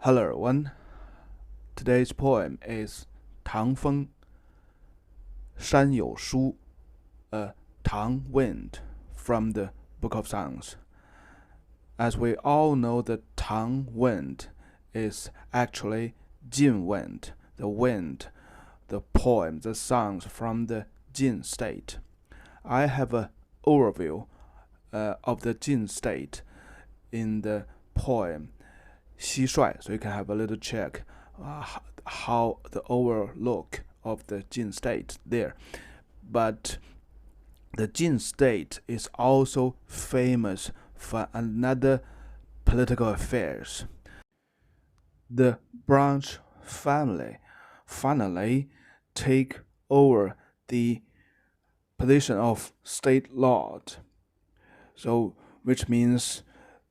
Hello everyone. Today's poem is Tang Feng, 山有书, a Tang Wind from the Book of Songs. As we all know, the Tang Wind is actually Jin Wind, the poem, the songs from the Jin state. I have an overview of the Jin state in the poem 蟋蟀, so you can have a little check how the overlook of the Jin state there. But the Jin state is also famous for another political affairs. The branch family finally take over the position of state lord, so which means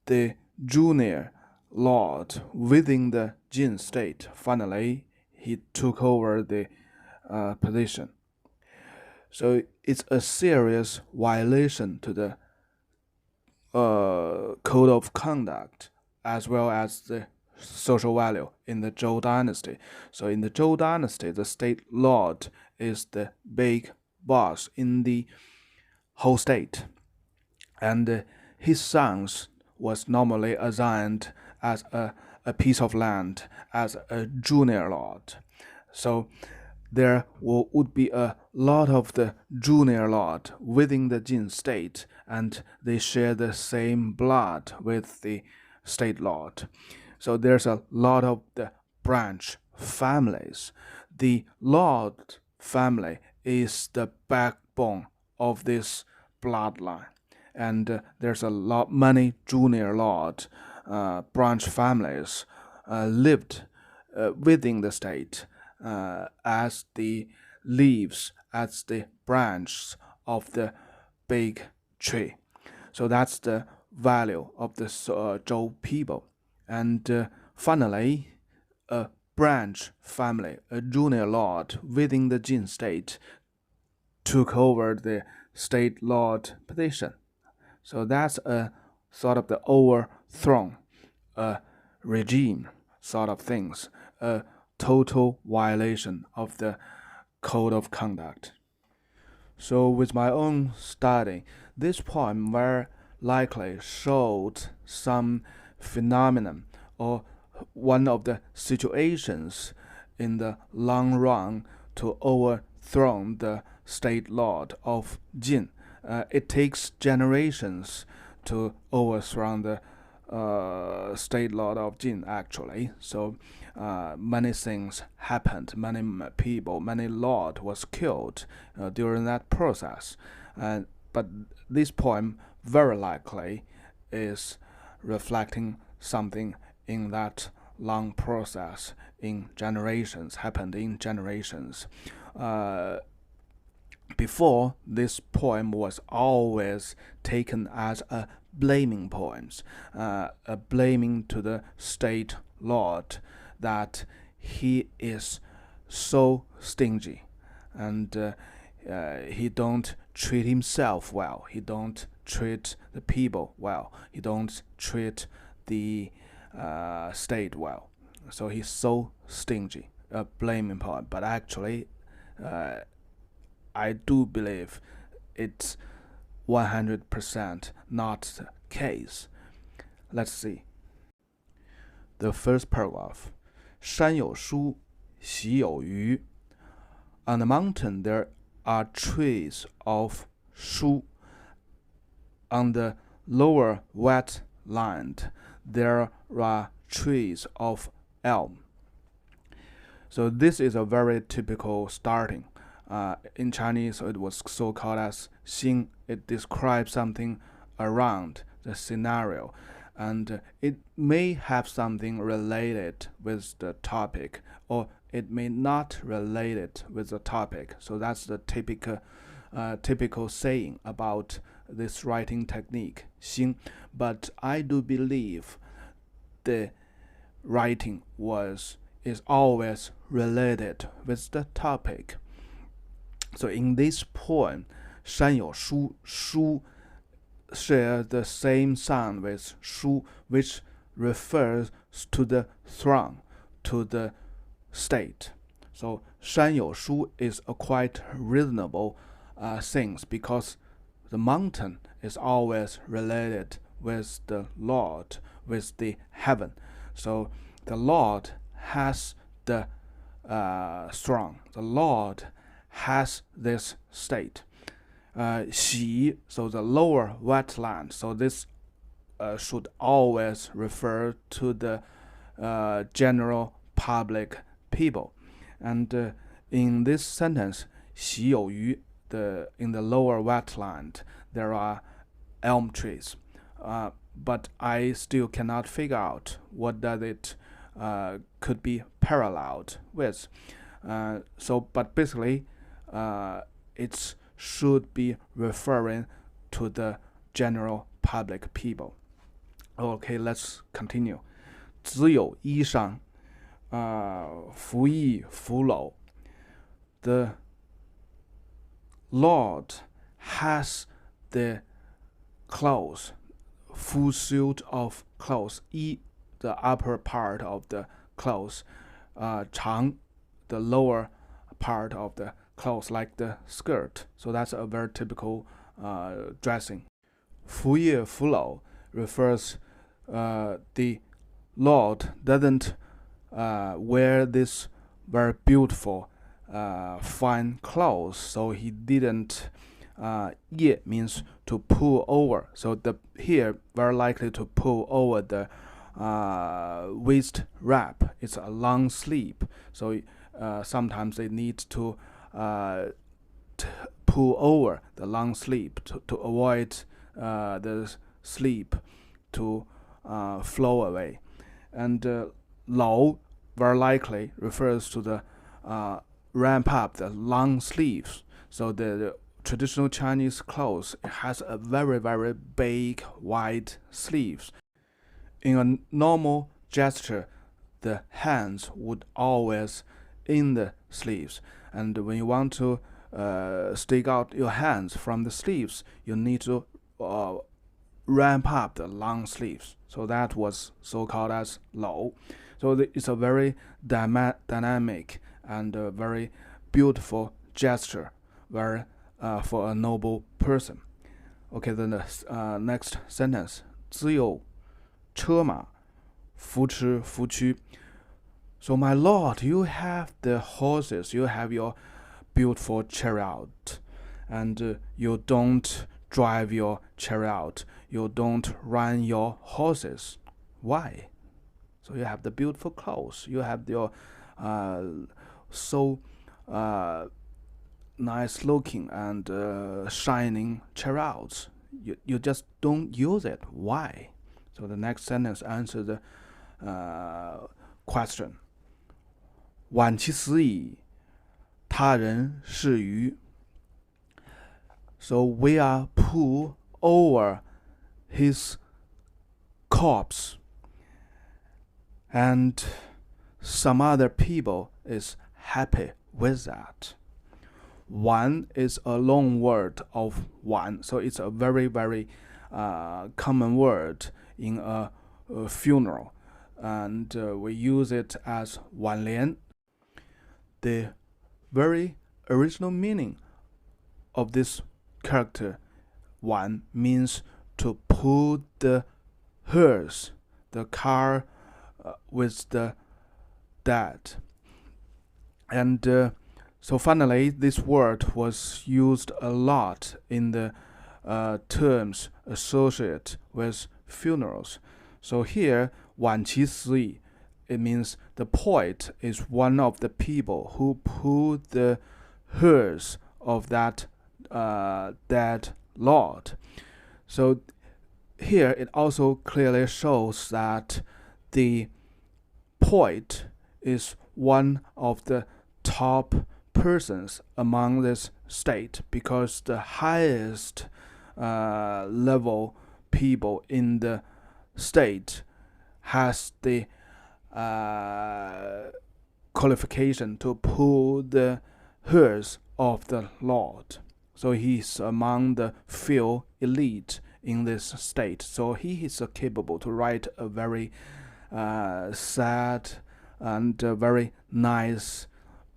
the junior lord within the Jin state finally he took over the position. So it's a serious violation to the code of conduct as well as the social value in the Zhou dynasty. So in the Zhou dynasty, the state lord is the big boss in the whole state, and his sons was normally assigned as a piece of land as a junior lord. So there would be a lot of the junior lord within the Jin state, and they share the same blood with the state lord. So there's a lot of the branch families. The lord family is the backbone of this bloodline, and there's a lot many junior lord branch families lived within the state as the leaves, as the branches of the big tree. So that's the value of the Zhou people. And finally, a branch family, a junior lord within the Jin state, took over the state lord position. So that's a sort of the overthrown regime sort of things, a total violation of the code of conduct. So with my own study, this poem very likely showed some phenomenon or one of the situations in the long run to overthrow the state lord of Jin. It takes generations to overthrow the state lord of Jin actually. So many things happened, many people, many lord was killed during that process. But this poem very likely is reflecting something in that long process in generations, happened in generations. Before, this poem was always taken as a blaming poem, a blaming to the state lord that he is so stingy and he don't treat himself well, he don't treat the people well, he don't treat the state well. So he's so stingy, a blaming poem. But actually, I do believe it's 100% not the case. Let's see. The first paragraph. 山有书，习有余. On the mountain there are trees of shu. On the lower wet land there are trees of elm. So this is a very typical starting. In Chinese, it was so called as 心. It describes something around the scenario, and it may have something related with the topic, or it may not relate it with the topic. So that's the typical saying about this writing technique, 心. But I do believe the writing is always related with the topic. So in this poem, 山有书, shu share the same sound with shu, which refers to the throne, to the state. So 山有书 is a quite reasonable things because the mountain is always related with the Lord, with the heaven. So the Lord has the throne. The Lord has this state. Xi, so the lower wetland. So this should always refer to the general public people. And in this sentence, 习有余, in the lower wetland, there are elm trees. But I still cannot figure out what does it could be paralleled with. But basically, it should be referring to the general public people. Okay, let's continue. 只有衣裳，服役服偻。The Lord has the clothes, full suit of clothes. 衣 the upper part of the clothes. 长 the lower part of the clothes, like the skirt. So that's a very typical dressing. 服役服偻 refers the Lord doesn't wear this very beautiful fine clothes, so he didn't. 腋 means to pull over, so the here very likely to pull over the waist wrap. It's a long sleeve, so sometimes they need to pull over the long sleeve to avoid the sleeve to flow away. And 偻 very likely refers to the ramp up the long sleeves. So the traditional Chinese clothes, it has a very, very big, wide sleeves. In a normal gesture, the hands would always in the sleeves. And when you want to stick out your hands from the sleeves, you need to ramp up the long sleeves. So that was so-called as 偻. So it's a very dynamic and a very beautiful gesture, very for a noble person. Okay, then the next sentence. 只有车马扶持扶驱. So my lord, you have the horses, you have your beautiful chariot, and you don't drive your chariot, you don't run your horses. Why? So you have the beautiful clothes, you have your so nice looking and shining chariots. You just don't use it. Why? So the next sentence answers the question. 晚其死矣，他人是愚. So we are pulled over his corpse, and some other people is happy with that. 晚 is a long word of 晚, so it's a very, very common word in a funeral, and we use it as 挽联. The very original meaning of this character 晚 means to pull the hearse, the car with the dead. And so finally, this word was used a lot in the terms associated with funerals. So here, 晚其死矣, it means the poet is one of the people who pulled the hearse of that dead lord. So here it also clearly shows that the poet is one of the top persons among this state, because the highest level people in the state has the qualification to pull the hearse of the Lord. So he's among the few elite in this state. So he is capable to write a very sad and very nice,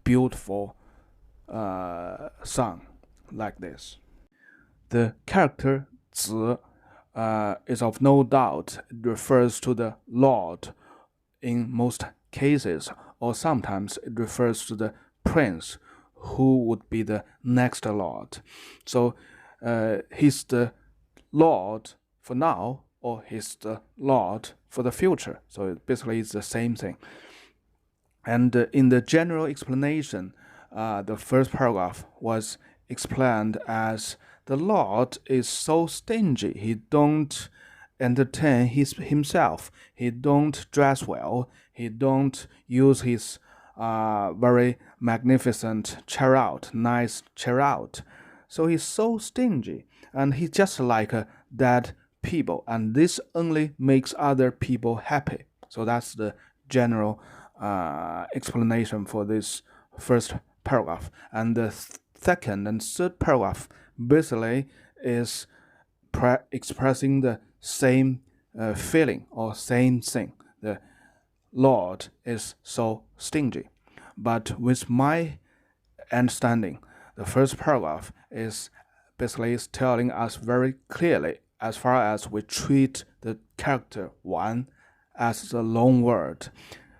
beautiful song like this. The character 子 is of no doubt. It refers to the Lord in most cases, or sometimes it refers to the prince who would be the next Lord. So he's the Lord for now, or he's the Lord for the future. So basically it's the same thing. And in the general explanation, the first paragraph was explained as the Lord is so stingy. He don't entertain himself. He don't dress well. He don't use his very magnificent chariot, nice chariot. So he's so stingy, and he's just like dead people, and this only makes other people happy. So that's the general explanation for this first paragraph. And the second and third paragraph basically is expressing the same feeling or same thing. The Lord is so stingy. But with my understanding, the first paragraph is basically telling us very clearly, as far as we treat the character 1 as the loan word.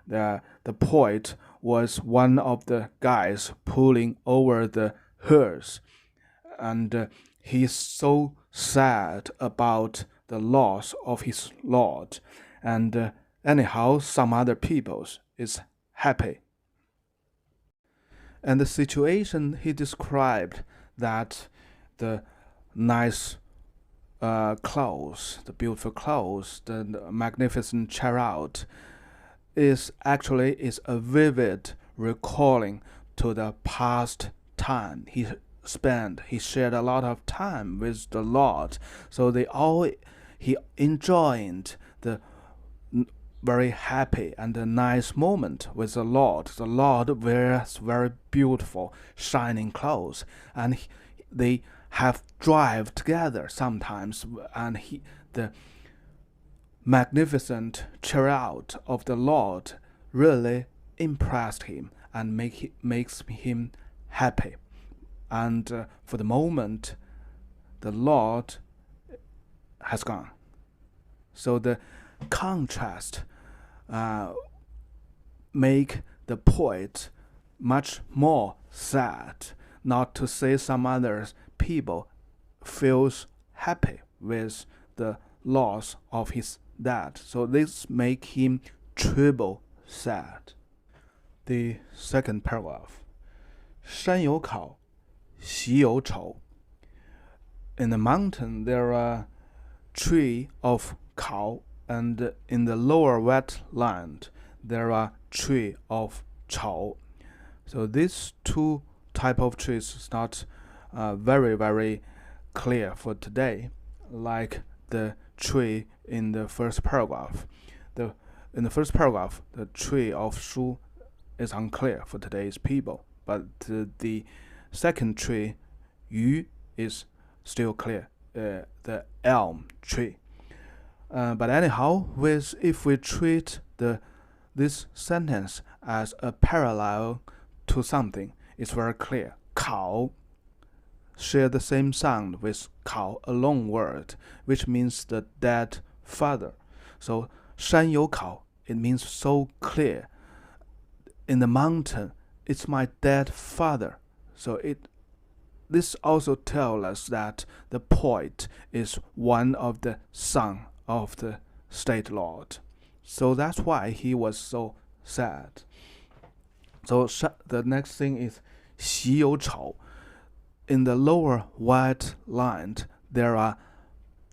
The poet was one of the guys pulling over the hearse, and he's so sad about the loss of his lord, and anyhow some other peoples is happy. And the situation he described, that the nice clothes, the beautiful clothes, the magnificent chariot, is a vivid recalling to the past time he shared a lot of time with the Lord. So he enjoyed the very happy and a nice moment with the Lord. The Lord wears very beautiful shining clothes, and they have drive together sometimes, and the magnificent chariot of the Lord really impressed him and makes him happy. And for the moment, the Lord has gone. So the contrast make the poet much more sad, not to say some other people feels happy with the loss of his dad. So this make him triple sad. The second paragraph. 山有考，喜有丑. In the mountain there are tree of cow, and in the lower wetland there are tree of chou. So these two type of trees is not very, very clear for today, like the tree in the first paragraph. In the first paragraph, the tree of Shu is unclear for today's people, but the second tree, Yu, is still clear, the elm tree. But anyhow, if we treat this sentence as a parallel to something, it's very clear. 考 share the same sound with 考, a long word, which means the dead father. So 山有考, it means so clear. In the mountain, it's my dead father. So this also tells us that the poet is one of the son of the state lord. So that's why he was so sad. So the next thing is 喜有丑. In the lower white line, there are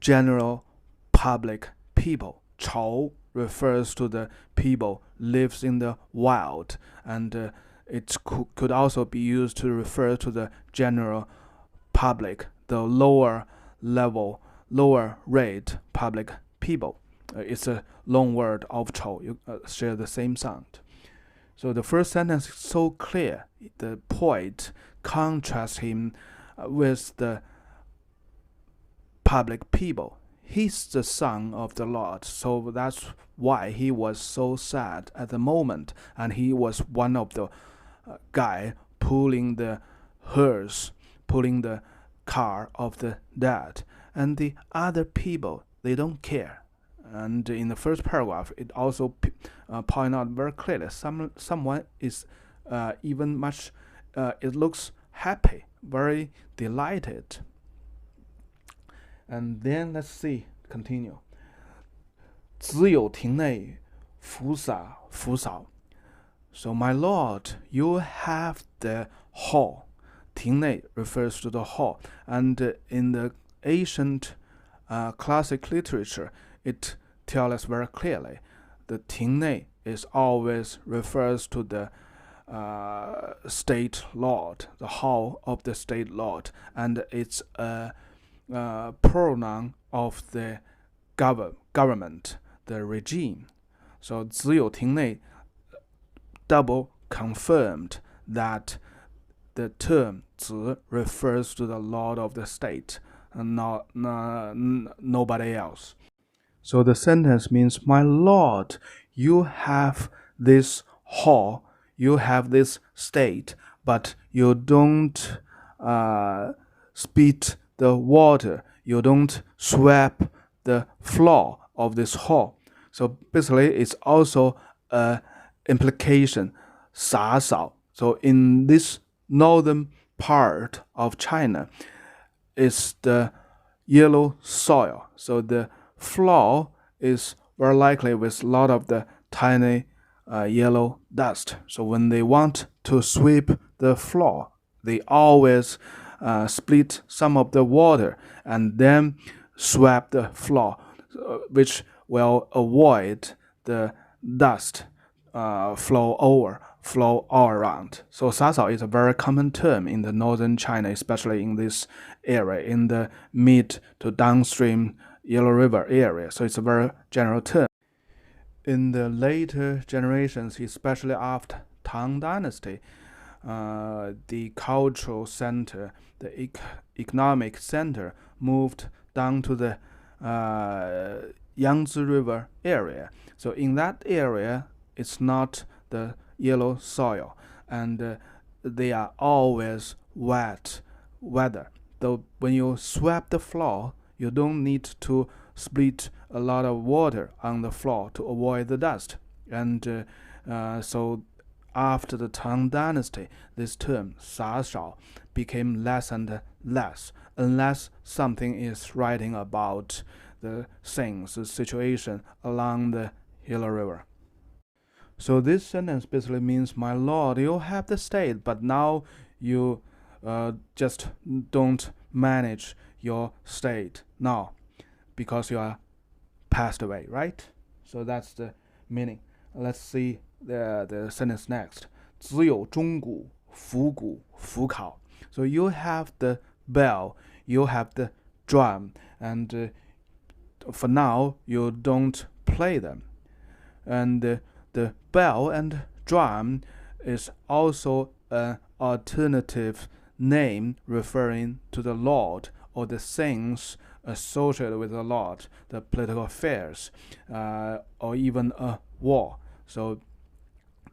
general public people. 丑 refers to the people lives in the wild, and it could also be used to refer to the general public, the lower level, lower rate public people. It's a long word of 丑, you share the same sound. So the first sentence is so clear. The poet contrasts him with the public people. he's the son of the Lord, so that's why he was so sad at the moment, and he was one of the guy pulling the hearse, pulling the car of the dead, and the other people, they don't care. And in the first paragraph, it also point out very clearly someone is even much. It looks happy, very delighted. And then let's see, continue. 只有庭内拂洒拂扫. So my lord, you have the hall. 庭内 refers to the hall, and in the ancient classic literature, it tells us very clearly the 庭内 is always refers to the state lord, the hall of the state lord, and it's a pronoun of the government, the regime. So 只有庭内 double confirmed that the term 子 refers to the lord of the state and nobody else. So the sentence means, my lord, you have this hall, you have this state, but you don't spit the water, you don't sweep the floor of this hall. So basically, it's also an implication, 洒扫. So in this northern part of China, it's the yellow soil. So the floor is very likely with a lot of the tiny yellow dust. So when they want to sweep the floor, they always split some of the water and then sweep the floor, which will avoid the dust flow all around. So 洒扫 is a very common term in the northern China, especially in this area, in the mid to downstream Yellow River area. So it's a very general term. In the later generations, especially after Tang Dynasty, the cultural center, the economic center moved down to the Yangtze River area. So in that area, it's not the yellow soil, and they are always wet weather. Though when you sweep the floor, you don't need to split a lot of water on the floor to avoid the dust. And so after the Tang Dynasty, this term 洒扫 became less and less, unless something is writing about the things, the situation along the Yellow River. So this sentence basically means, my lord, you have the state, but now you just don't manage your state now because you are passed away, right? So that's the meaning. Let's see the sentence next. 只有钟鼓、府鼓、府考. So you have the bell, you have the drum, and for now you don't play them. And the bell and drum is also an alternative name referring to the Lord or the things associated with the Lord, the political affairs, or even a war. So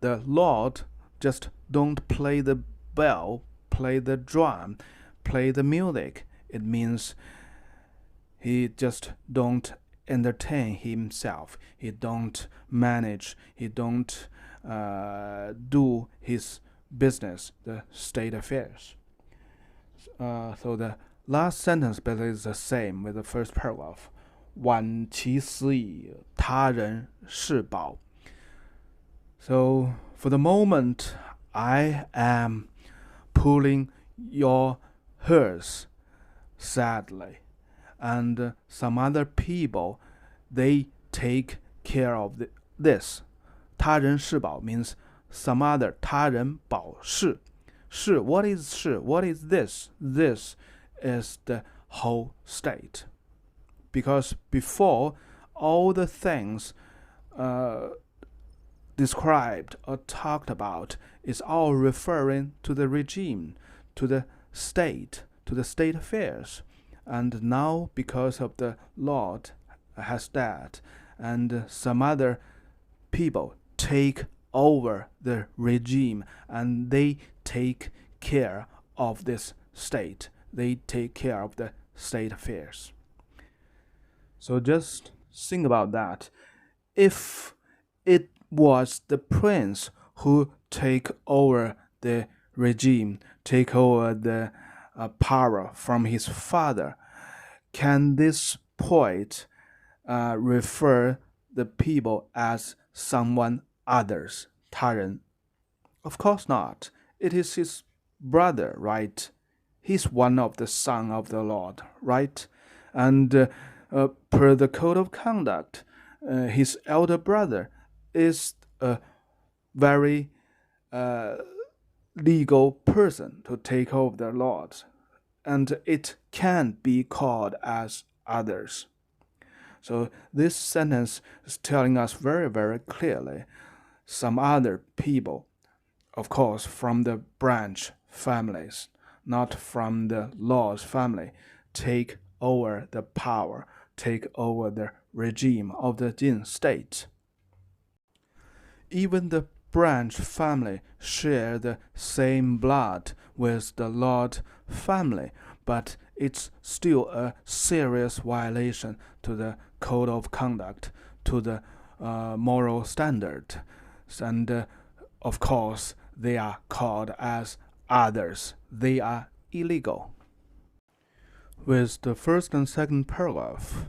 the Lord just don't play the bell, play the drum, play the music. It means he just don't entertain himself. He don't manage. He don't do his business, the state affairs. So the last sentence basically is the same with the first paragraph. 婉其思矣，他人是宝. So for the moment, I am pulling your hearse sadly, and some other people, they take care of this. 他人是宝 means some other, 他人保是. 是, what is 是? What is this? This is the whole state. Because before, all the things described or talked about is all referring to the regime, to the state affairs. and now because of the Lord has died, and some other people take over the regime, and they take care of this state. They take care of the state affairs. So just think about that. If it was the prince who take over the regime, take over the power from his father, can this poet refer the people as someone others, 他人? Of course not. It is his brother, right? He's one of the son of the Lord, right? And per the code of conduct, his elder brother is a very legal person to take over the Lord, and it can be called as others. So this sentence is telling us very, very clearly some other people, of course, from the branch families, not from the Lord's family, take over the power, take over the regime of the Jin state. Even the branch family share the same blood with the Lord family, but it's still a serious violation to the code of conduct, to the moral standard. And of course, they are called as others. They are illegal. With the first and second paragraph,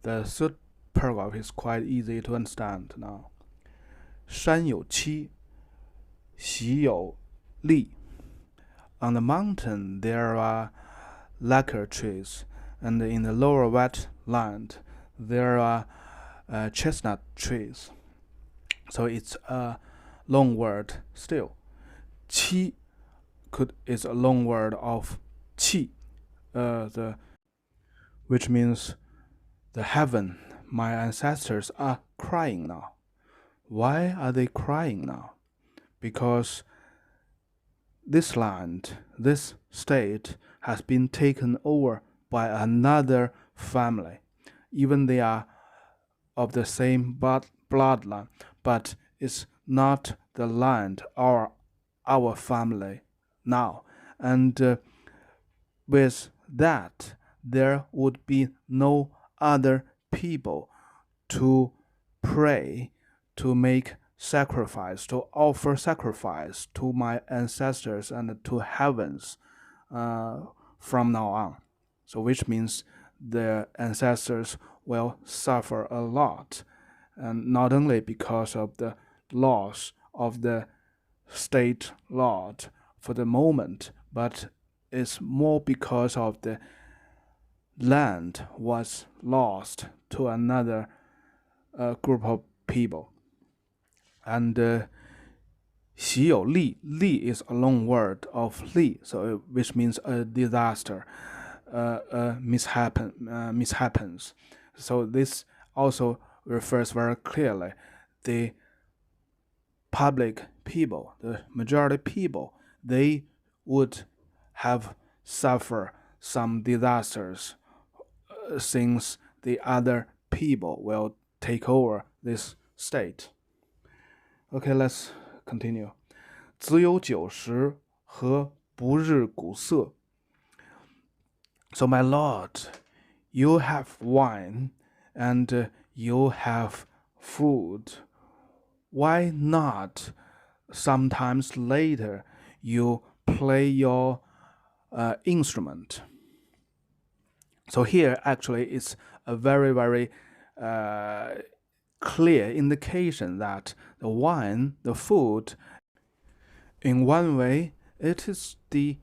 the third paragraph is quite easy to understand now. 山有期，习有栗. On the mountain there are lacquer trees, and in the lower wetland there are chestnut trees. So it's a long word still. 期 is a long word of 气, which means the heaven. My ancestors are crying now. Why are they crying now? Because this land, this state, has been taken over by another family. Even they are of the same bloodline, but it's not the land or our family now. And with that, there would be no other people to pray, to make sacrifice, to offer sacrifice to my ancestors and to heavens from now on. So which means the ancestors will suffer a lot, and not only because of the loss of the state lord for the moment, but it's more because of the land was lost to another group of people. And 习有栗, li is a long word of li, so which means a disaster, mishappens. So this also refers very clearly the public people, the majority people, they would have suffered some disasters since the other people will take over this state. Okay, let's continue. 子有酒食和不日鼓瑟. So my lord, you have wine and you have food. Why not sometimes later you play your instrument? So here actually it's a very, very clear indication that the wine, the food, in one way, it is the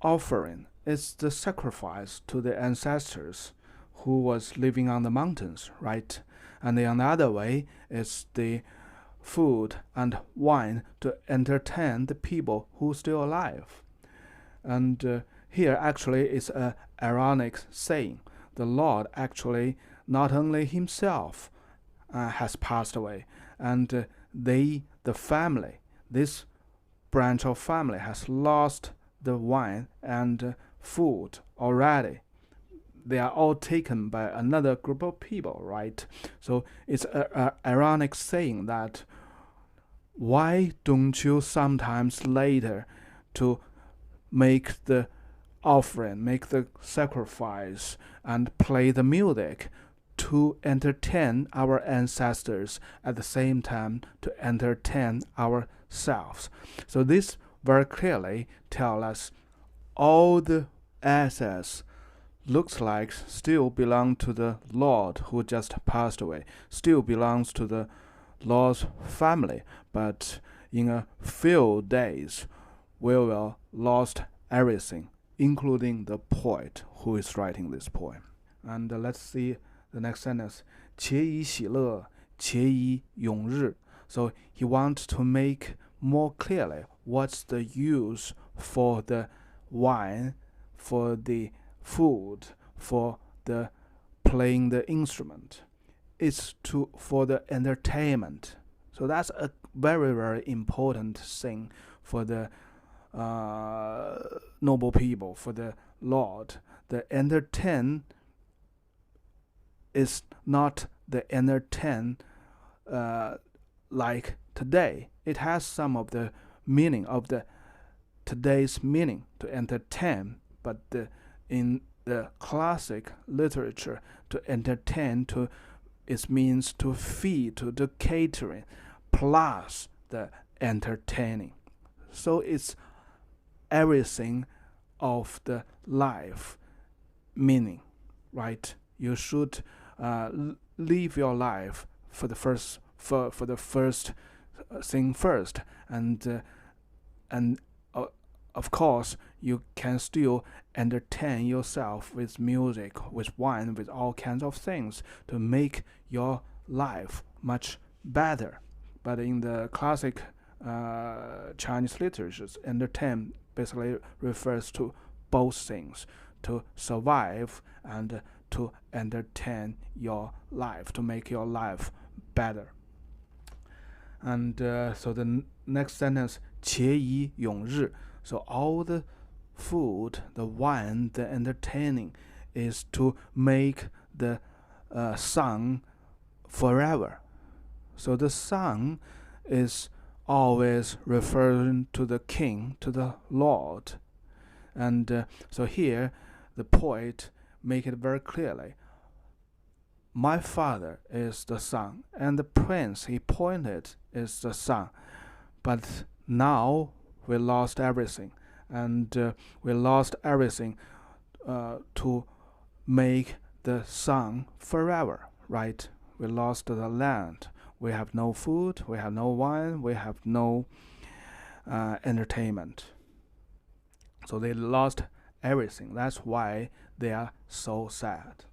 offering, it's the sacrifice to the ancestors who was living on the mountains, right? And the other way, it's the food and wine to entertain the people who are still alive. And here actually is an ironic saying. The Lord actually not only himself has passed away, and the family, this branch of family has lost the wine and food already. They are all taken by another group of people, right? So it's a ironic saying that why don't you sometimes later to make the offering, make the sacrifice, and play the music to entertain our ancestors at the same time to entertain ourselves. So this very clearly tells us all the assets looks like still belong to the Lord who just passed away, still belongs to the Lord's family, but in a few days we will lost everything, including the poet who is writing this poem. And let's see the next sentence. 且以喜乐，且以永日. So he wants to make more clearly what's the use for the wine, for the food, for the playing the instrument. It's for the entertainment. So that's a very, very important thing for the noble people, for the Lord. The entertain is not the entertain like today. It has some of the meaning of the today's meaning to entertain, but in the classic literature, to entertain it means to feed, to the catering, plus the entertaining. So it's everything of the life meaning, right? You should live your life for the first thing first, and of course you can still entertain yourself with music, with wine, with all kinds of things to make your life much better. But in the classic Chinese literatures, entertain basically refers to both things, to survive and to entertain your life, to make your life better. And so the next sentence, 且以永日. So all the food, the wine, the entertaining is to make the sun forever. So the sun is always referring to the king, to the Lord. And so here the poet make it very clearly. My father is the sun, and the prince he pointed is the sun. But now we lost everything, and we lost everything to make the sun forever, right? We lost the land. We have no food, we have no wine, we have no entertainment. So they lost everything. That's why they are so sad.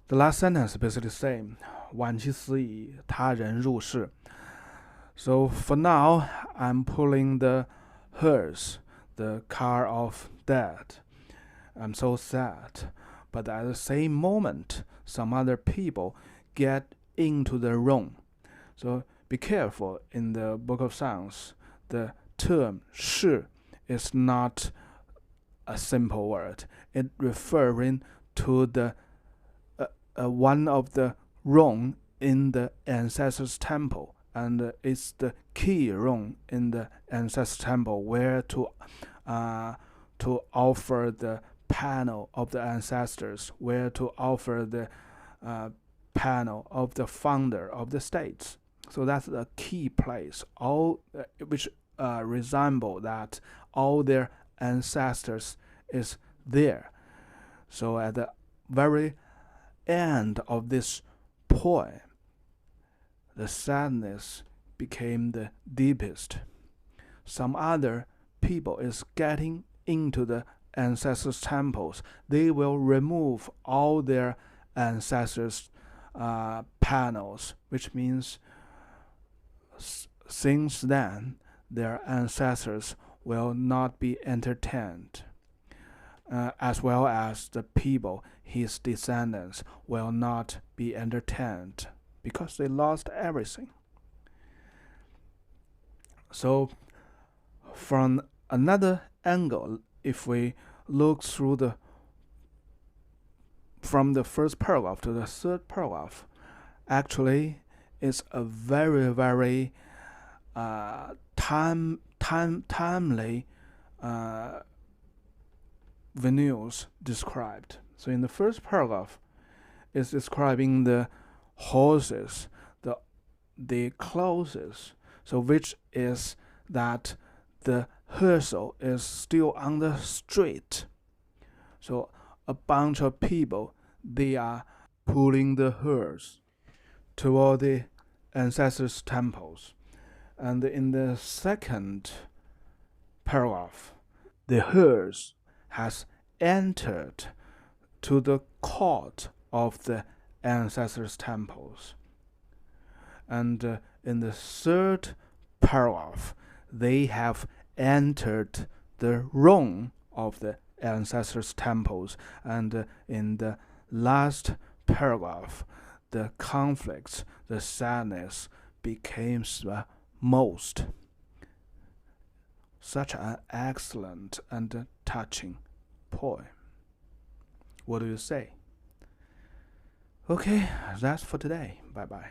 The last sentence is basically the same. 晚期死矣，他人入世. So for now, I'm pulling the hearse, the car of death. I'm so sad. But at the same moment, some other people get into the room. So be careful in the Book of Songs. The term 是 is not a simple word. It referring to the one of the room in the ancestor's temple, and it's the key room in the ancestor's temple where to offer the panel of the ancestors, where to offer the panel of the founder of the states. So that's the key place, all which resemble that all their ancestors is there. So at the very end of this poem, the sadness became the deepest. Some other people is getting into the ancestors' temples. They will remove all their ancestors' panels, which means since then their ancestors will not be entertained, as well as the people, his descendants, will not be entertained because they lost everything. So from another angle, if we look through from the first paragraph to the third paragraph, actually it's a very, very timely venues described. So in the first paragraph, it's describing the horses, the clothes. So which is that the hearse is still on the street. So a bunch of people, they are pulling the hearse toward the ancestors' temples. And in the second paragraph, the hearse has entered to the court of the ancestors' temples. And in the third paragraph, they have entered the room of the ancestors' temples. And in the last paragraph, the conflicts, the sadness became the most. Such an excellent and touching poem. What do you say? Okay, that's for today. Bye bye.